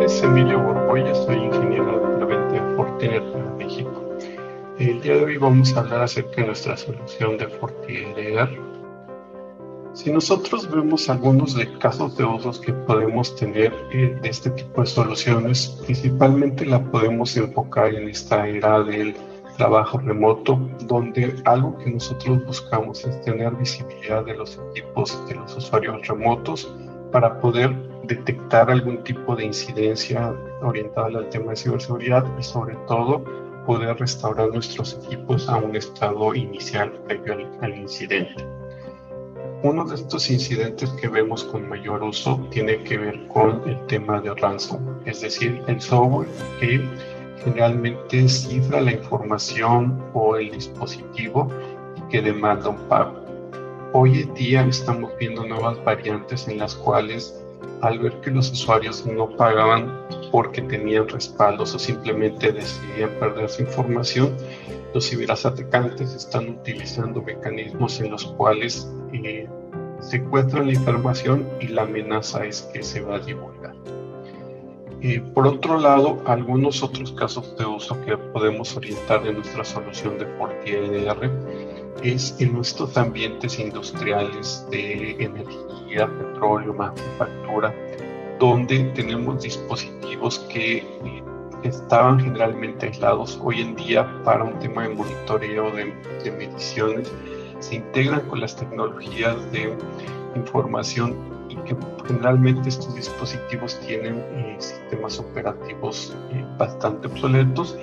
es Emilio Borbolla, soy ingeniero de preventa de Fortinet para México. El día de hoy vamos a hablar acerca de nuestra solución de FortiEDR. Si nosotros vemos algunos de casos de usos que podemos tener de este tipo de soluciones, principalmente la podemos enfocar en esta era del trabajo remoto, donde algo que nosotros buscamos es tener visibilidad de los equipos de los usuarios remotos para poder detectar algún tipo de incidencia orientada al tema de ciberseguridad y sobre todo poder restaurar nuestros equipos a un estado inicial previo al incidente. Uno de estos incidentes que vemos con mayor uso tiene que ver con el tema de ransom, es decir, el software que generalmente cifra la información o el dispositivo y que demanda un pago. Hoy en día estamos viendo nuevas variantes en las cuales, al ver que los usuarios no pagaban porque tenían respaldos o simplemente decidían perder su información, los ciberatacantes están utilizando mecanismos en los cuales secuestran la información y la amenaza es que se va a divulgar. Por otro lado, algunos otros casos de uso que podemos orientar de nuestra solución de FortiEDR es en nuestros ambientes industriales de energía, petróleo, manufactura, donde tenemos dispositivos que estaban generalmente aislados. Hoy en día, para un tema de monitoreo de mediciones, se integran con las tecnologías de información y que generalmente estos dispositivos tienen sistemas operativos bastante obsoletos.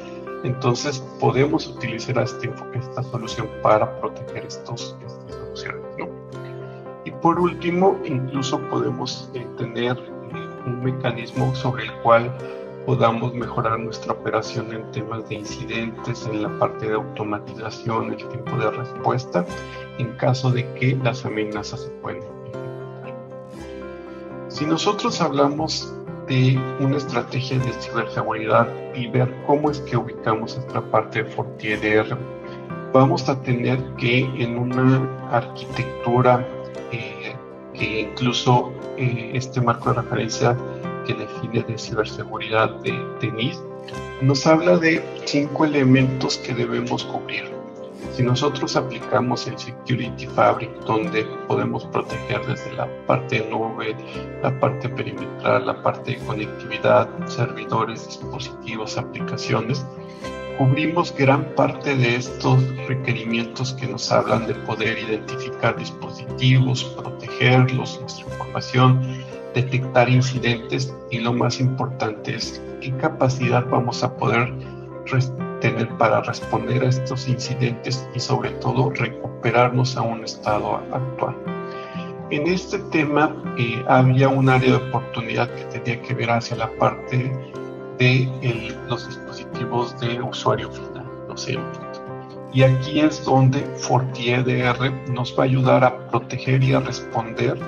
Entonces podemos utilizar esta solución para proteger estas soluciones, ¿no? Y por último, incluso podemos tener un mecanismo sobre el cual podamos mejorar nuestra operación en temas de incidentes, en la parte de automatización, el tiempo de respuesta, en caso de que las amenazas se puedan ejecutar. Si nosotros hablamos de una estrategia de ciberseguridad y ver cómo es que ubicamos esta parte de FortiEDR, vamos a tener que en una arquitectura que incluso este marco de referencia que define de ciberseguridad de NIST, nos habla de 5 elementos que debemos cubrir. Si nosotros aplicamos el Security Fabric, donde podemos proteger desde la parte de nube, la parte perimetral, la parte de conectividad, servidores, dispositivos, aplicaciones, cubrimos gran parte de estos requerimientos que nos hablan de poder identificar dispositivos, protegerlos, nuestra información, detectar incidentes y lo más importante es qué capacidad vamos a poder tener para responder a estos incidentes y sobre todo recuperarnos a un estado actual. En este tema había un área de oportunidad que tenía que ver hacia la parte de los dispositivos de usuario final, los endpoints. Y aquí es donde FortiEDR nos va a ayudar a proteger y a responder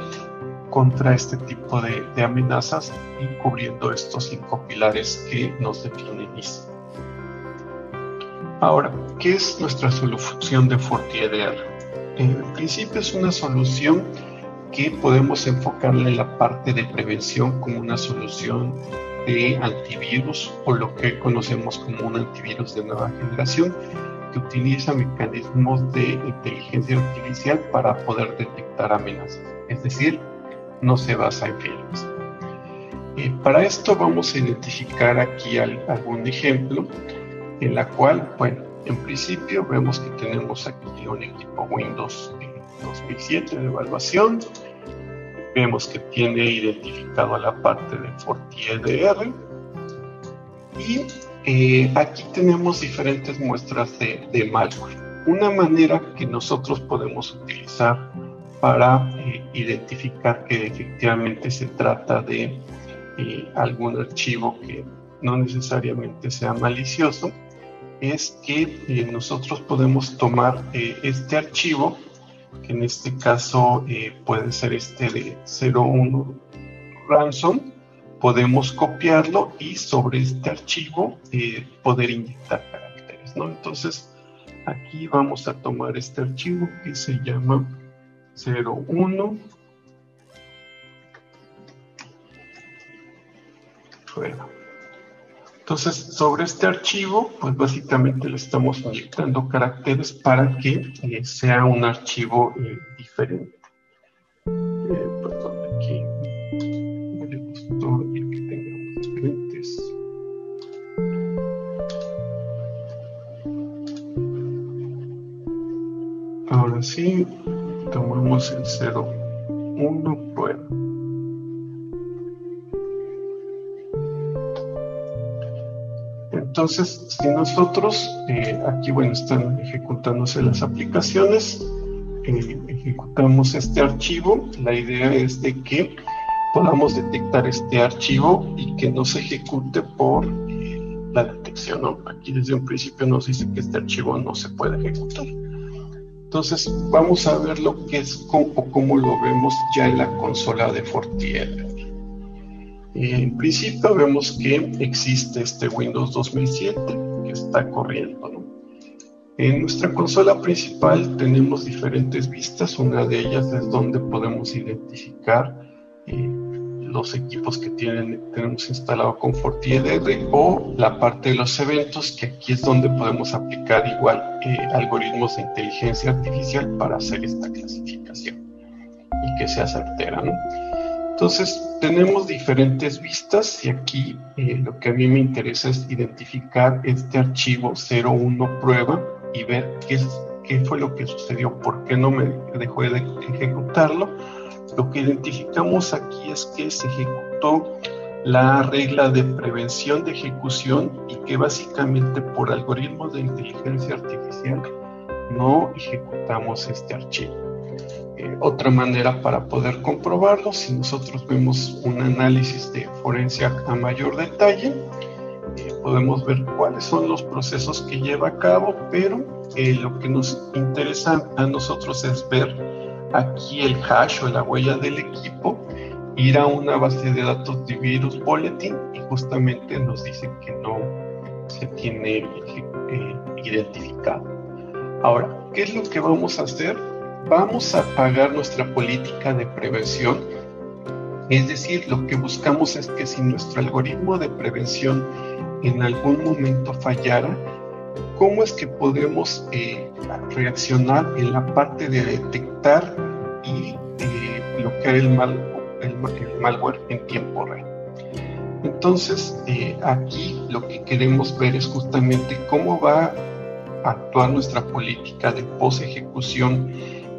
contra este tipo de amenazas y cubriendo estos 5 pilares que nos definen NIST. Ahora, ¿qué es nuestra solución de FortiEDR? En principio es una solución que podemos enfocarle en la parte de prevención como una solución de antivirus o lo que conocemos como un antivirus de nueva generación que utiliza mecanismos de inteligencia artificial para poder detectar amenazas, es decir, no se basa en filtros. Para esto vamos a identificar aquí algún ejemplo en la cual, bueno, en principio vemos que tenemos aquí un equipo Windows 2007 de evaluación. Vemos que tiene identificado la parte de FortiEDR y aquí tenemos diferentes muestras de malware. Una manera que nosotros podemos utilizar para identificar que efectivamente se trata de algún archivo que no necesariamente sea malicioso es que nosotros podemos tomar este archivo, que en este caso puede ser este de 01 ransom, podemos copiarlo y sobre este archivo poder inyectar caracteres, ¿no? Entonces aquí vamos a tomar este archivo que se llama 01 suena. Entonces, sobre este archivo, pues básicamente le estamos inyectando caracteres para que sea un archivo diferente. Perdón, aquí no le gustó el que tengamos diferentes. Ahora sí, tomamos el 01 prueba. Entonces, si nosotros, aquí, bueno, están ejecutándose las aplicaciones, ejecutamos este archivo, la idea es de que podamos detectar este archivo y que no se ejecute por la detección, ¿no? Aquí desde un principio nos dice que este archivo no se puede ejecutar. Entonces, vamos a ver lo que es o cómo lo vemos ya en la consola de FortiEder. En principio vemos que existe este Windows 2007 que está corriendo, ¿no? En nuestra consola principal tenemos diferentes vistas. Una de ellas es donde podemos identificar los equipos que tenemos instalado con FortiEder, o la parte de los eventos, que aquí es donde podemos aplicar igual algoritmos de inteligencia artificial para hacer esta clasificación y que sea certera, ¿no? Entonces, tenemos diferentes vistas y aquí lo que a mí me interesa es identificar este archivo 01 prueba y ver qué fue lo que sucedió, por qué no me dejó de ejecutarlo. Lo que identificamos aquí es que se ejecutó la regla de prevención de ejecución y que básicamente por algoritmos de inteligencia artificial no ejecutamos este archivo. Otra manera para poder comprobarlo, si nosotros vemos un análisis de forense a mayor detalle, podemos ver cuáles son los procesos que lleva a cabo, pero lo que nos interesa a nosotros es ver aquí el hash o la huella del equipo, ir a una base de datos de virus bulletin y justamente nos dice que no se tiene identificado. Ahora, ¿qué es lo que vamos a hacer? Vamos a apagar nuestra política de prevención, es decir, lo que buscamos es que si nuestro algoritmo de prevención en algún momento fallara, ¿cómo es que podemos reaccionar en la parte de detectar y bloquear el malware en tiempo real? Entonces, aquí lo que queremos ver es justamente cómo va a actuar nuestra política de post-ejecución,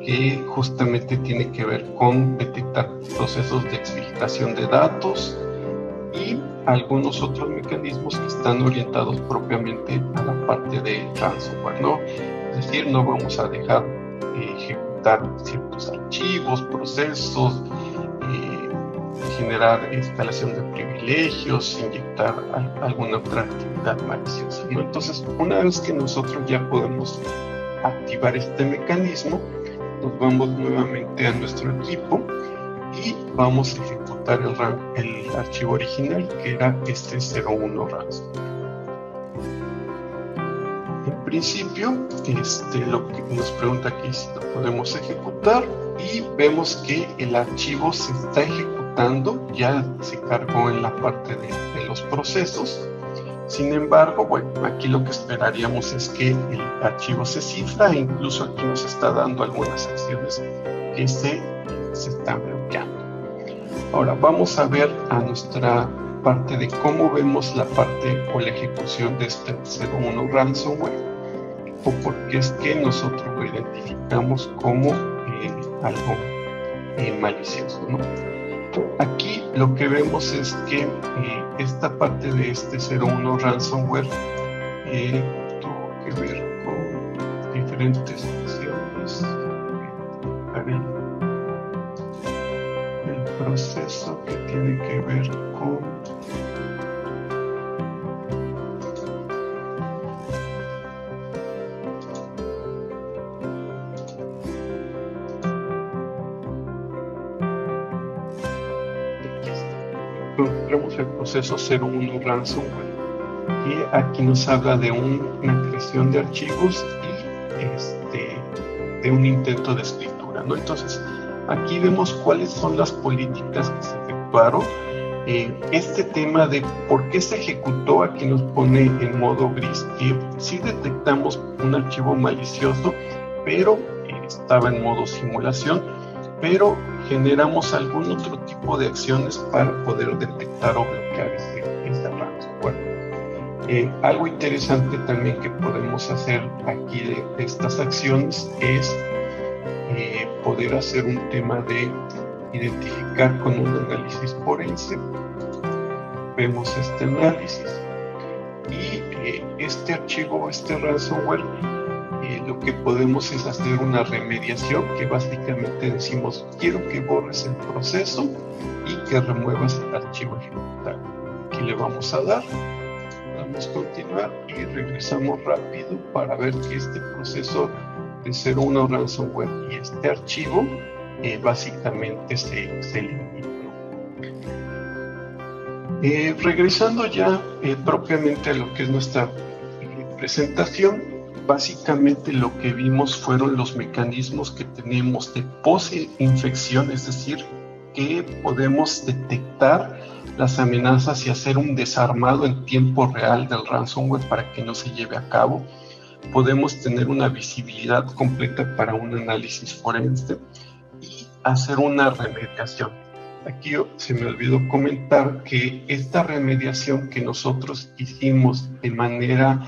que justamente tiene que ver con detectar procesos de exfiltración de datos y algunos otros mecanismos que están orientados propiamente a la parte de ransomware, ¿no? Es decir, no vamos a dejar ejecutar ciertos archivos, procesos, generar instalación de privilegios, inyectar alguna otra actividad maliciosa, ¿no? Entonces, una vez que nosotros ya podemos activar este mecanismo, nos vamos nuevamente a nuestro equipo y vamos a ejecutar el archivo original, que era este 01 ransom. En principio, lo que nos pregunta aquí es si lo podemos ejecutar y vemos que el archivo se está ejecutando, ya se cargó en la parte de los procesos. Sin embargo, bueno, aquí lo que esperaríamos es que el archivo se cifra e incluso aquí nos está dando algunas acciones que se están bloqueando. Ahora vamos a ver a nuestra parte de cómo vemos la parte o la ejecución de este 01 ransomware, o por qué es que nosotros lo identificamos como algo malicioso, ¿no? Aquí lo que vemos es que esta parte de este 01 ransomware tuvo que ver con diferentes acciones. El proceso que tiene que ver con el proceso 01 ransomware, que aquí nos habla de una creación de archivos y de un intento de escritura, ¿no? Entonces aquí vemos cuáles son las políticas que se efectuaron Este tema de por qué se ejecutó, aquí nos pone en modo gris, que sí detectamos un archivo malicioso, pero estaba en modo simulación, pero generamos algún otro tipo de acciones para poder detectar o bloquear ese ransomware. Algo interesante también que podemos hacer aquí de estas acciones es poder hacer un tema de identificar con un análisis forense. Vemos este análisis y este archivo, este ransomware, lo que podemos es hacer una remediación, que básicamente decimos: quiero que borres el proceso y que remuevas el archivo ejecutable. Aquí le vamos a dar, damos continuar y regresamos rápido para ver que este proceso de 01 ransomware y este archivo básicamente se eliminó. Regresando ya propiamente a lo que es nuestra presentación, básicamente lo que vimos fueron los mecanismos que tenemos de post-infección, es decir, que podemos detectar las amenazas y hacer un desarmado en tiempo real del ransomware para que no se lleve a cabo. Podemos tener una visibilidad completa para un análisis forense y hacer una remediación. Aquí se me olvidó comentar que esta remediación que nosotros hicimos de manera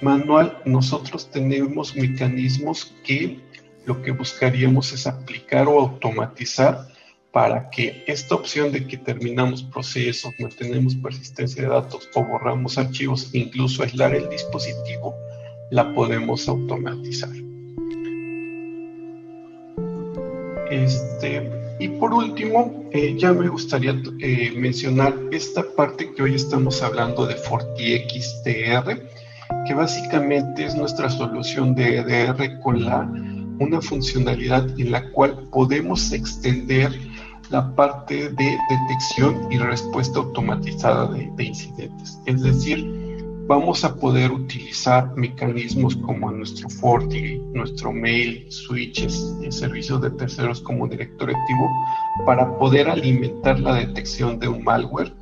manual, nosotros tenemos mecanismos que lo que buscaríamos es aplicar o automatizar para que esta opción de que terminamos procesos, mantenemos persistencia de datos o borramos archivos, incluso aislar el dispositivo, la podemos automatizar. Y por último, ya me gustaría mencionar esta parte que hoy estamos hablando de FortiXDR, que básicamente es nuestra solución de EDR con una funcionalidad en la cual podemos extender la parte de detección y respuesta automatizada de incidentes. Es decir, vamos a poder utilizar mecanismos como nuestro FortiGate, nuestro mail, switches, servicios de terceros como directorio activo para poder alimentar la detección de un malware.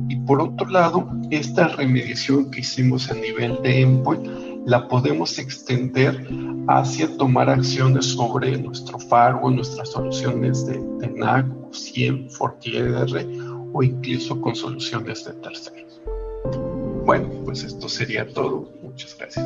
Y por otro lado, esta remediación que hicimos a nivel de endpoint la podemos extender hacia tomar acciones sobre nuestro firewall, nuestras soluciones de NAC, SIEM, FortiEDR o incluso con soluciones de terceros. Bueno, pues esto sería todo. Muchas gracias.